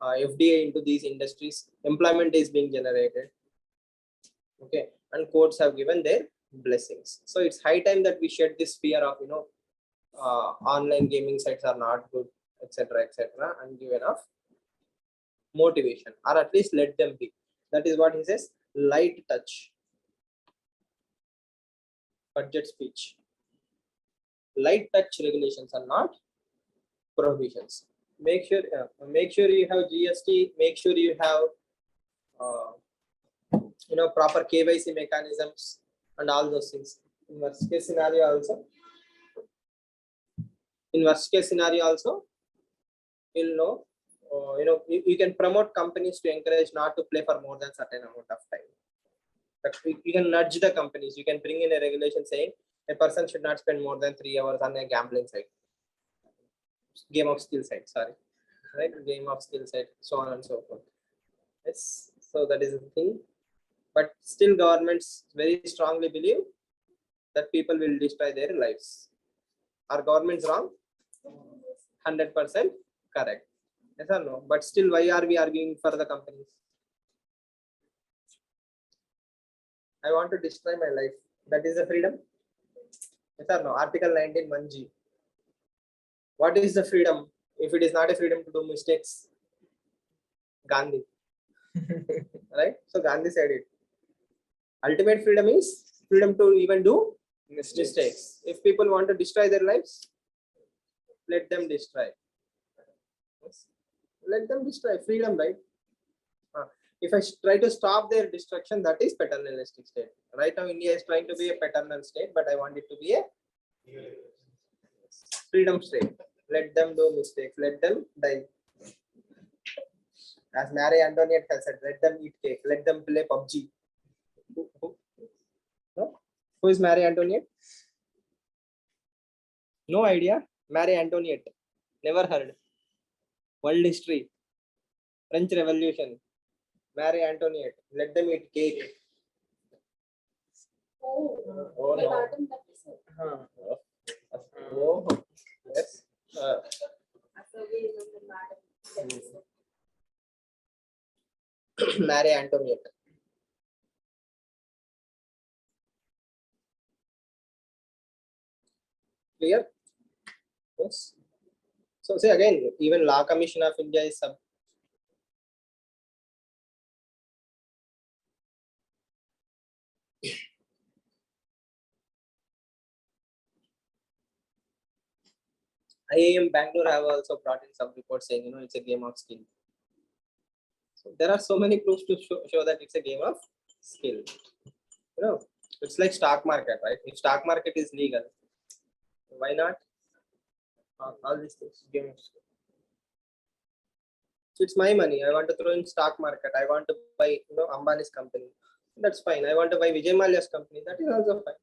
FDI into these industries. Employment is being generated. Okay, and courts have given their blessings. So it's high time that we shed this fear of online gaming sites are not good, etc., and give enough motivation, or at least let them be. That is what he says. Light touch. Budget speech. Light touch regulations are not prohibitions. Make sure you have GST. Make sure you have proper KYC mechanisms and all those things. In worst case scenario also, you'll know, you can promote companies to encourage not to play for more than certain amount of time. But you can nudge the companies. You can bring in a regulation saying a person should not spend more than 3 hours on a gambling site, game of skill site. Sorry, right? Game of skill site, so on and so forth. Yes. So that is the thing. But still, governments very strongly believe that people will destroy their lives. Are governments wrong? 100% correct. Yes or no? But still, why are we arguing for the companies? I want to destroy my life. That is the freedom. Yes or no? Article 19 1G. What is the freedom? If it is not a freedom to do mistakes, Gandhi. Right? So Gandhi said it. Ultimate freedom is freedom to even do mistakes. If people want to destroy their lives, let them destroy. Let them destroy. Freedom, right? If I try to stop their destruction, that is paternalistic state. Right now, India is trying to be a paternal state, but I want it to be a freedom state. Let them do mistakes. Let them die. As Marie Antoinette has said, let them eat cake. Let them play PUBG. No? Who is Marie Antoinette? No idea. Marie Antoinette. Never heard. World history. French Revolution. Marie Antoinette. Let them eat cake. Oh, Oh the no. garden that is it. Oh, yes. After we remember madam. That is it. Marie Antoinette. Clear? Yes. So say again, even Law Commission of India is sub. IAM Bangalore have also brought in some reports saying, it's a game of skill. So there are so many proofs to show that it's a game of skill. It's like stock market, right? If stock market is legal, why not? All these things, game of skill. So it's my money. I want to throw in stock market. I want to buy, Ambani's company. That's fine. I want to buy Vijay Mallya's company. That is also fine.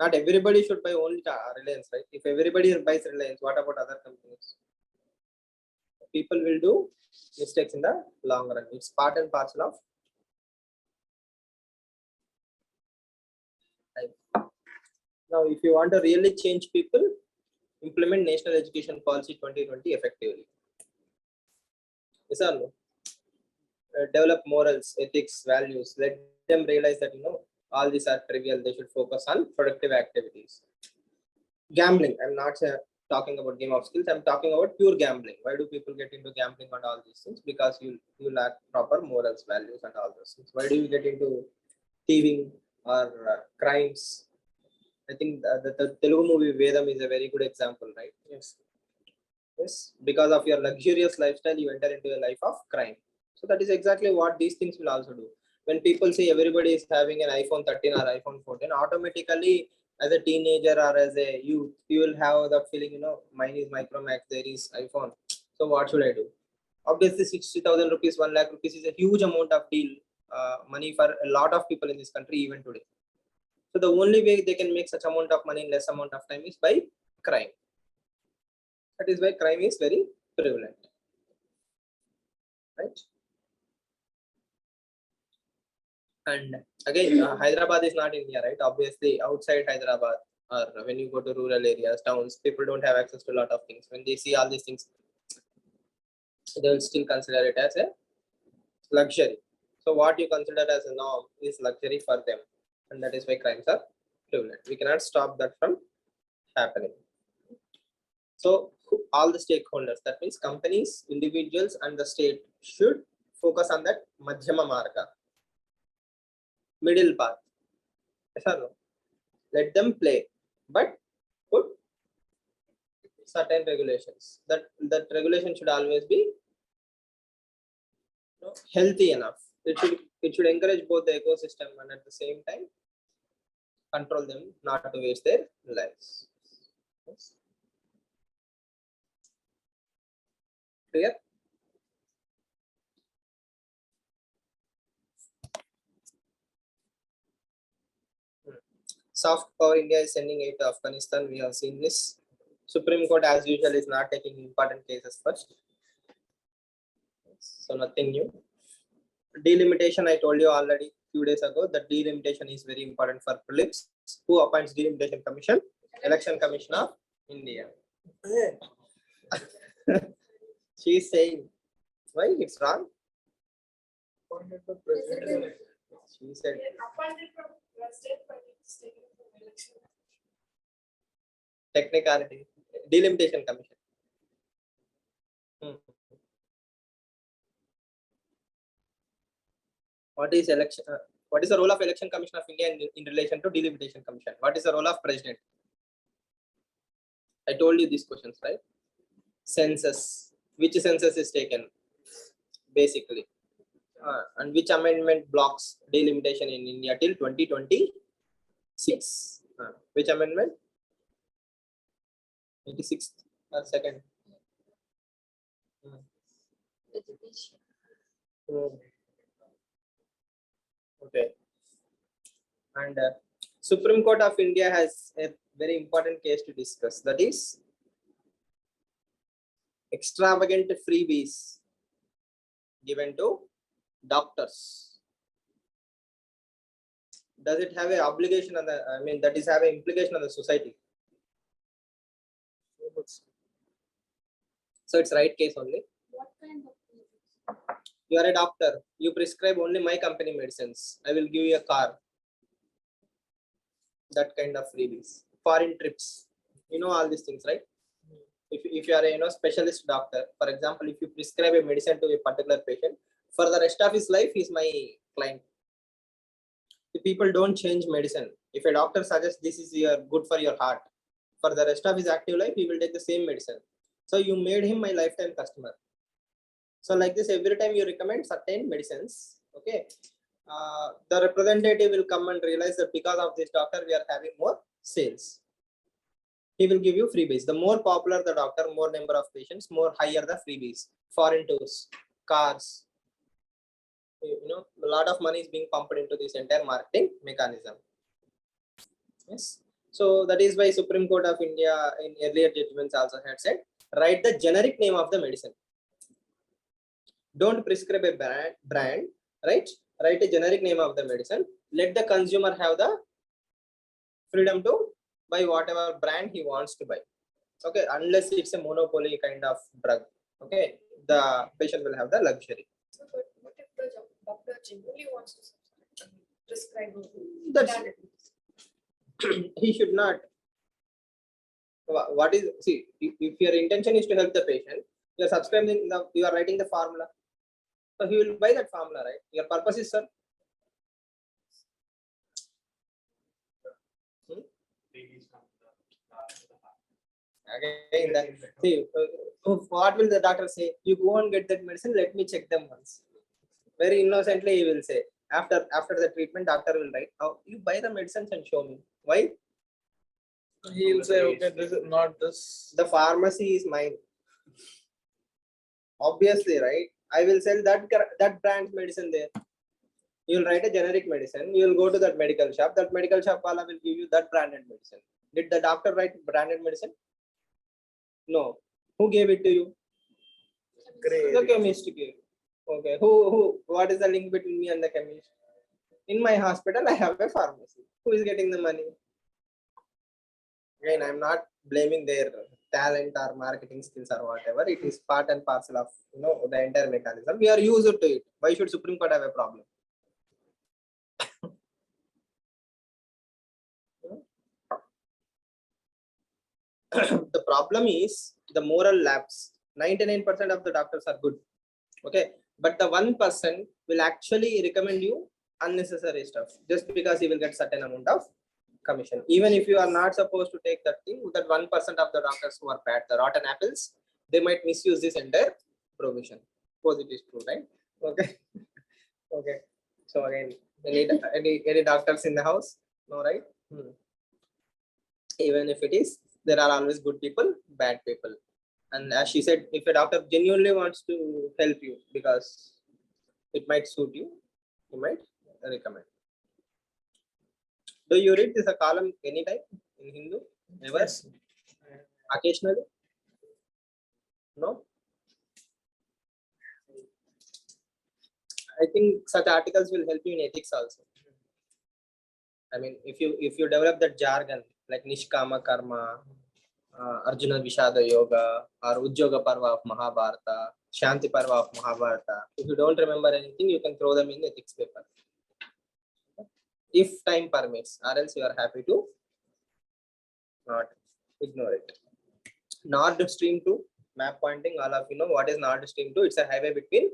Not everybody should buy only Reliance, right? If everybody buys Reliance, what about other companies? People will do mistakes in the long run. It's part and parcel of life. Now, if you want to really change people, implement National Education Policy 2020 effectively. Yes or no? Develop morals, ethics, values. Let them realize that all these are trivial. They should focus on productive activities. Gambling. I'm not talking about game of skills. I'm talking about pure gambling. Why do people get into gambling and all these things? Because you lack proper morals, values, and all those things. Why do you get into thieving or crimes? I think the Telugu movie Vedam is a very good example, right? Yes. Yes. Because of your luxurious lifestyle, you enter into a life of crime. So that is exactly what these things will also do. When people say everybody is having an iPhone 13 or iPhone 14, automatically as a teenager or as a youth, you will have the feeling, mine is Micromax, there is iPhone. So what should I do? Obviously, 60,000 rupees, 1 lakh rupees is a huge amount of deal money for a lot of people in this country even today. So the only way they can make such amount of money in less amount of time is by crime. That is why crime is very prevalent, right? And again, Hyderabad is not India, right? Obviously, outside Hyderabad or when you go to rural areas, towns, people don't have access to a lot of things. When they see all these things, they will still consider it as a luxury. So what you consider as a norm is luxury for them, and that is why crimes are prevalent. We cannot stop that from happening. So all the stakeholders, that means companies, individuals, and the state should focus on that Madhyama Marga, middle path. Yes or no? Let them play, but put certain regulations. That regulation should always be healthy enough. It should encourage both the ecosystem and at the same time control them not to waste their lives. Yes. Clear? Soft power India is sending aid to Afghanistan. We have seen this. Supreme Court, as usual, is not taking important cases first. So nothing new. Delimitation, I told you already few days ago that delimitation is very important for prelims. Who appoints delimitation commission? Election Commission of India. She is saying, why it's wrong? Appointed the president. She said, Appointed from president, but it's taken from election. technicality. Delimitation commission. What is election? What is the role of Election Commission of India in relation to delimitation commission? What is the role of president? I told you these questions, right? Census. Which census is taken? Basically. And which amendment blocks delimitation in India till 2026? Which amendment? 86th or second? Education. Okay. And Supreme Court of India has a very important case to discuss. That is extravagant freebies given to doctors. Does it have an obligation on the, that is have an implication on the society? So it's right case only. What kind of freebies? You are a doctor. You prescribe only my company medicines. I will give you a car. That kind of freebies. Foreign trips. You know all these things, right? If you are a specialist doctor, for example, if you prescribe a medicine to a particular patient, for the rest of his life, he is my client. The people don't change medicine. If a doctor suggests this is good for your heart, for the rest of his active life, he will take the same medicine. So you made him my lifetime customer. So like this, every time you recommend certain medicines, okay, the representative will come and realize that because of this doctor, we are having more sales. He will give you freebies. The more popular the doctor, more number of patients, more higher the freebies. Foreign tours, cars. A lot of money is being pumped into this entire marketing mechanism. Yes. So that is why Supreme Court of India in earlier judgments also had said, write the generic name of the medicine. Don't prescribe a brand, right? Write a generic name of the medicine. Let the consumer have the freedom to buy whatever brand he wants to buy. Okay, unless it's a monopoly kind of drug. Okay, the patient will have the luxury. So, but what if the doctor genuinely wants to prescribe That's he should not. What is, see, if your intention is to help the patient, you are subscribing you are writing the formula. So he will buy that formula, right? Your purpose is, sir. Again, see, what will the doctor say? You go and get that medicine. Let me check them once. Very innocently, he will say. After the treatment, doctor will write, "Oh, you buy the medicines and show me." Why? He will say, okay, this is not this. The pharmacy is mine. Obviously, right? I will sell that brand medicine there. You will write a generic medicine. You will go to that medical shop. That medical shop wala will give you that branded medicine. Did the doctor write branded medicine? No. Who gave it to you? The chemist gave. Okay. Who? What is the link between me and the chemist? In my hospital, I have a pharmacy. Who is getting the money? Again, I'm not blaming their talent or marketing skills or whatever. It is part and parcel of the entire mechanism. We are used to it. Why should Supreme Court have a problem? The problem is the moral lapse. 99% of the doctors are good. Okay. But the 1% will actually recommend you unnecessary stuff just because he will get certain amount of commission. Even if you are not supposed to take that thing, that 1% of the doctors who are bad, the rotten apples, they might misuse this entire provision. Suppose it is true, right? Okay. Okay. So again, any doctors in the house? No, right? Even if it is, there are always good people, bad people. And as she said, if a doctor genuinely wants to help you because it might suit you, you might recommend. Do you read this a column anytime in Hindu? Ever? Yes. Occasionally? No? I think such articles will help you in ethics also. I mean, if you develop that jargon like Nishkama Karma, Arjuna Vishada Yoga, or Ujjoga Parva of Mahabharata, Shanti Parva of Mahabharata, if you don't remember anything, you can throw them in the ethics paper. If time permits, or else you are happy to not ignore it. Nord Stream 2, map pointing, all of you know what is Nord Stream 2. It's a highway between,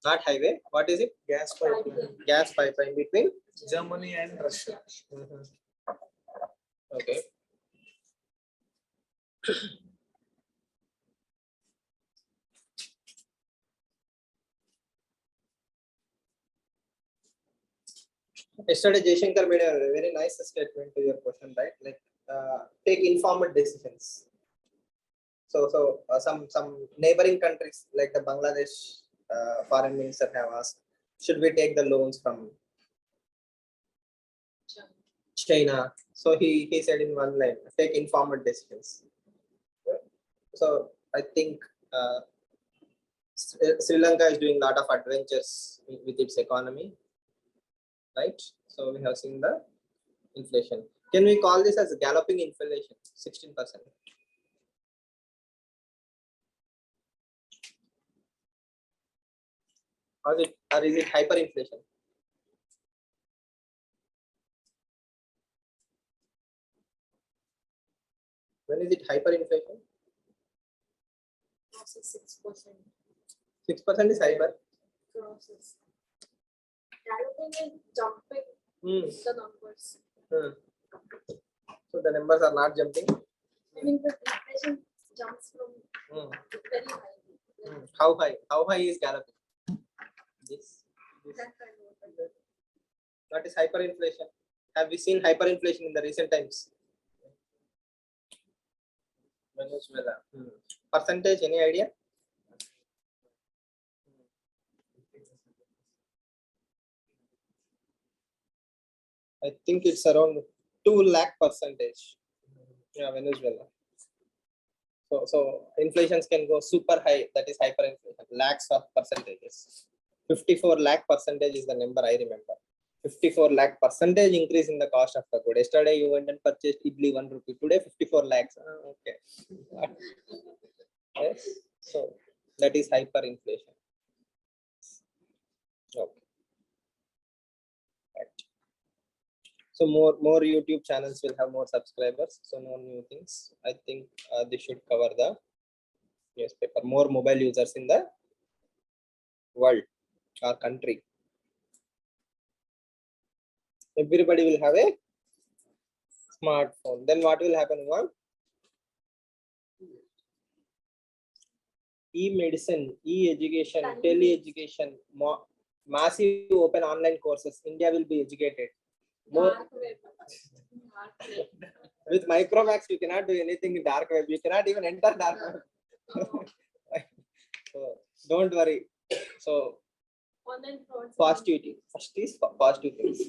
not highway, what is it? Gas pipeline. Gas pipeline between Germany and Russia. Okay. Yesterday, Jaishankar made a very nice statement to your question, right? Like, take informed decisions. So some neighboring countries like the Bangladesh foreign minister have asked, should we take the loans from China? So he said in one line, take informed decisions. So I think Sri Lanka is doing a lot of adventures with its economy, right? So we have seen the inflation. Can we call this as galloping inflation? 16%. Or is it hyperinflation? When is it hyperinflation? 6%. 6% is hyper. Process. Galloping is jumping the numbers. So the numbers are not jumping. I mean, the inflation jumps from very high. How high? How high is galloping? This. That kind of. What is hyperinflation? Have we seen hyperinflation in the recent times? Venezuela. Percentage, any idea? I think it's around 2 lakh percentage. Yeah, Venezuela. So inflations can go super high. That is hyperinflation. Lakhs of percentages. 54 lakh percentage is the number I remember. 54 lakh percentage increase in the cost of the good. Yesterday you went and purchased idli 1 rupee. Today 54 lakhs. Okay. Yes. So that is hyperinflation. Okay. Right. So more YouTube channels will have more subscribers. So no new things. I think this should cover the newspaper. More mobile users in the world or country. Everybody will have a smartphone. Then what will happen? One, e-medicine, e-education, tele-education, massive open online courses. India will be educated. More with Micromax, you cannot do anything in dark web. You cannot even enter dark web. So don't worry. So positivity. First is positive things.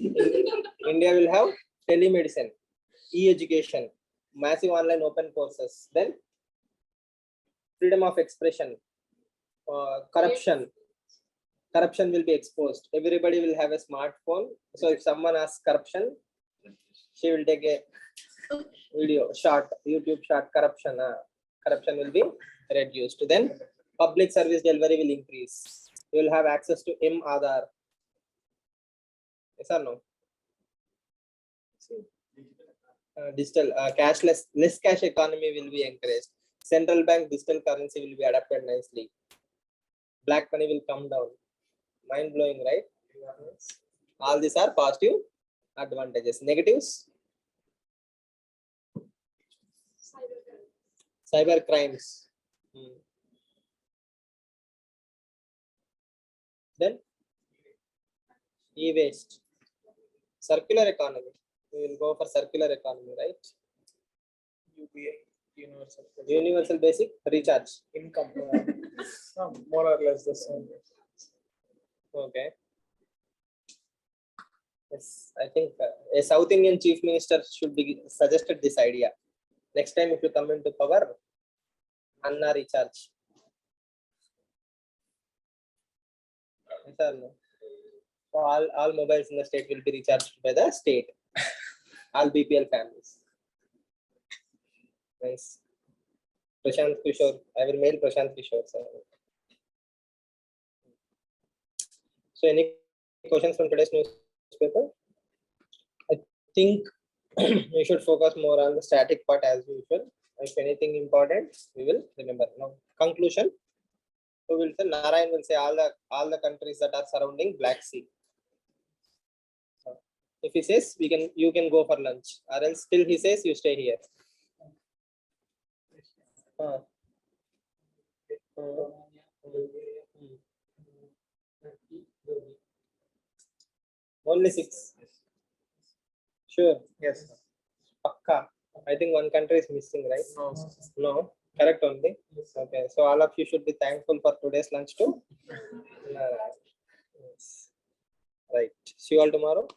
India will have telemedicine, e-education, massive online open courses. Then freedom of expression, corruption will be exposed. Everybody will have a smartphone. So if someone asks corruption, she will take a video, short, YouTube short, corruption will be reduced. Then public service delivery will increase. You will have access to M-Aadhaar. Yes or no? Digital, cashless, less cash economy will be encouraged. Central bank digital currency will be adapted nicely. Black money will come down. Mind blowing, right? All these are positive advantages. Negatives? Cyber crimes. Then e-waste. Circular economy. We will go for circular economy, right? UBA, universal Universal basic recharge. income. More or less the same. Okay. Yes, I think a South Indian chief minister should be suggested this idea. Next time, if you come into power, Anna recharge. Yes or no? So all mobiles in the state will be recharged by the state. All BPL families. Nice. Prashant Kishore. I will mail Prashant Kishore. So any questions from today's newspaper? I think we should focus more on the static part as usual. If anything important, we will remember. Now, conclusion. So we'll say Narayan will say all the countries that are surrounding Black Sea. If he says you can go for lunch, or else still he says you stay here. Only 6. Sure. Yes. Pakka. I think one country is missing, right? No. No. Correct only. Okay. So all of you should be thankful for today's lunch too. Yes. Right. See you all tomorrow.